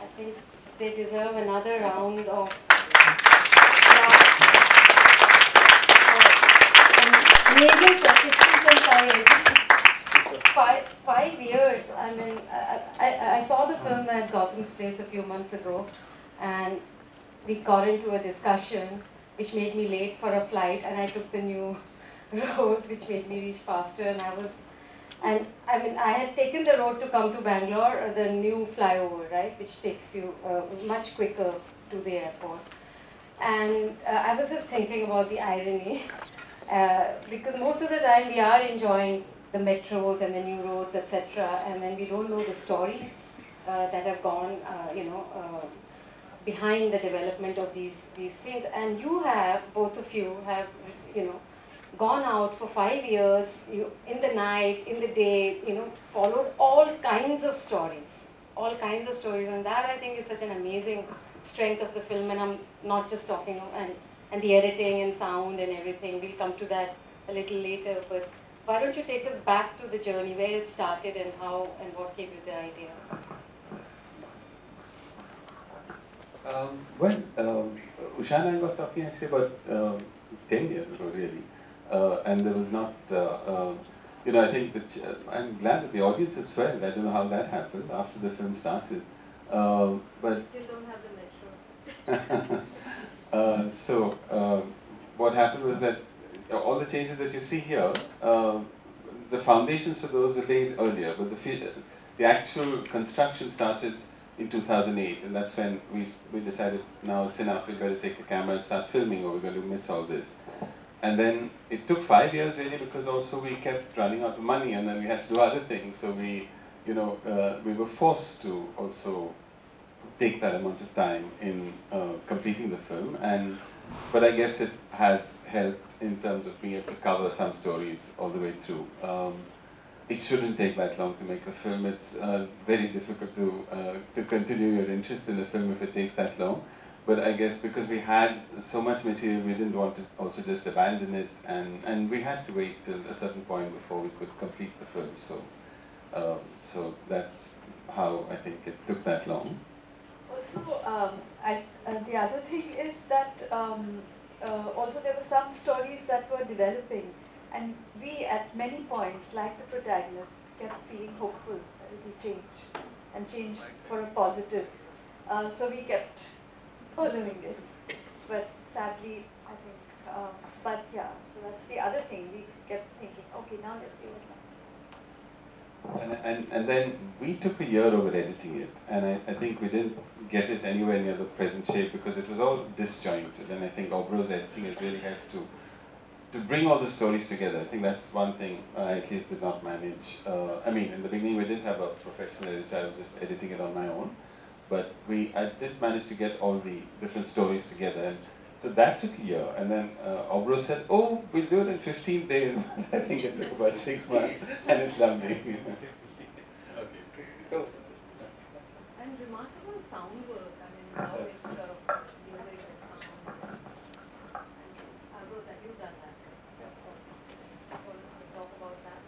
I think they deserve another round of applause. Amazing persistence and courage. 5 years. I mean, I saw the film at Gautam's place a few months ago, and we got into a discussion which made me late for a flight, and I took the new road which made me reach faster, and I mean, I had taken the road to come to Bangalore, the new flyover, right, which takes you much quicker to the airport. And I was just thinking about the irony, because most of the time we are enjoying the metros and the new roads, etc., and then we don't know the stories that have gone, behind the development of these things. And you have, both of you have, gone out for 5 years, in the night, in the day, followed all kinds of stories, and that I think is such an amazing strength of the film. And I'm not just talking, and the editing and sound and everything, we'll come to that a little later, but why don't you take us back to the journey, where it started and how and what gave you the idea? Usha and I got talking, I say, about 10 years ago, really. And there was not, I think that I'm glad that the audience is swelled. I don't know how that happened after the film started. But still don't have the metro. So what happened was that all the changes that you see here, the foundations for those were laid earlier, but the actual construction started in 2008, and that's when we decided, now it's enough, we better take a camera and start filming, or we're going to miss all this. And then it took 5 years really, because also we kept running out of money, and then we had to do other things. So we were forced to also take that amount of time in completing the film. But I guess it has helped in terms of being able to cover some stories all the way through. It shouldn't take that long to make a film. It's very difficult to continue your interest in a film if it takes that long. But I guess because we had so much material, we didn't want to also just abandon it, and we had to wait till a certain point before we could complete the film. So that's how I think it took that long. Also, the other thing is that also there were some stories that were developing, and we at many points, like the protagonist, kept feeling hopeful that it will change, and change for a positive. So we kept following it, but sadly, I think, but yeah, so that's the other thing, we kept thinking, okay, now let's see what happens. And then we took a year over editing it, and I think we didn't get it anywhere near the present shape because it was all disjointed, and I think Abhro's editing has really helped to bring all the stories together. I think that's one thing I at least did not manage. I mean, in the beginning we didn't have a professional editor, I was just editing it on my own. But I did manage to get all the different stories together, and so that took a year. And then Abhro said, "Oh, we'll do it in 15 days." I think it took about 6 months, and it's lovely. Okay. So, and remarkable sound work. I mean, how it's sort of music and sound. Abhro, that you've done that. Want to talk about that?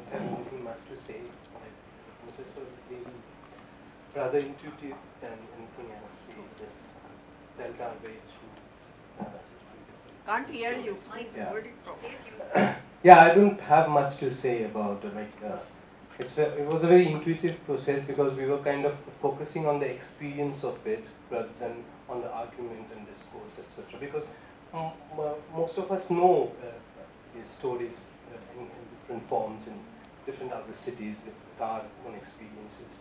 I don't have anything much to say. The process was really rather intuitive than anything else. We just felt our way through. Can't hear you. Yeah. Yeah, I don't have much to say about it was a very intuitive process because we were kind of focusing on the experience of it rather than on the argument and discourse, etc. Because most of us know these stories in different forms in different other cities with our own experiences.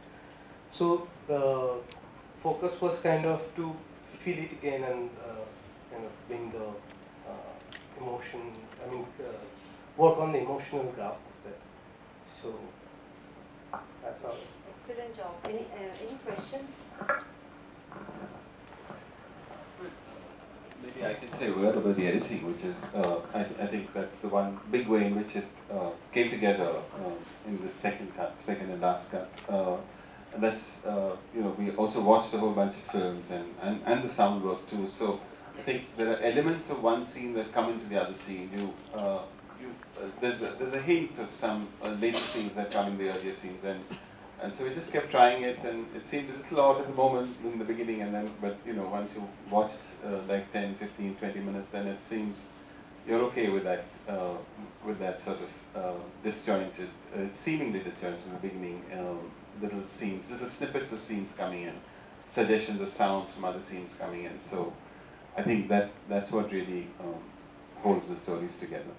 So the focus was kind of to feel it again and kind of bring the emotion, work on the emotional graph of it. So that's all. Excellent job. Any questions? Maybe I can say a word about the editing, which is, I think that's the one big way in which it came together in the second and last cut. And that's, we also watched a whole bunch of films and the sound work too. So I think there are elements of one scene that come into the other scene. There's a hint of some later scenes that come in the earlier scenes, and and so we just kept trying it, and it seemed a little odd at the moment in the beginning, and then, but you know, once you watch like 10, 15, 20 minutes, then it seems you're okay with that sort of disjointed, seemingly disjointed in the beginning, little scenes, little snippets of scenes coming in, suggestions of sounds from other scenes coming in. So I think that's what really holds the stories together.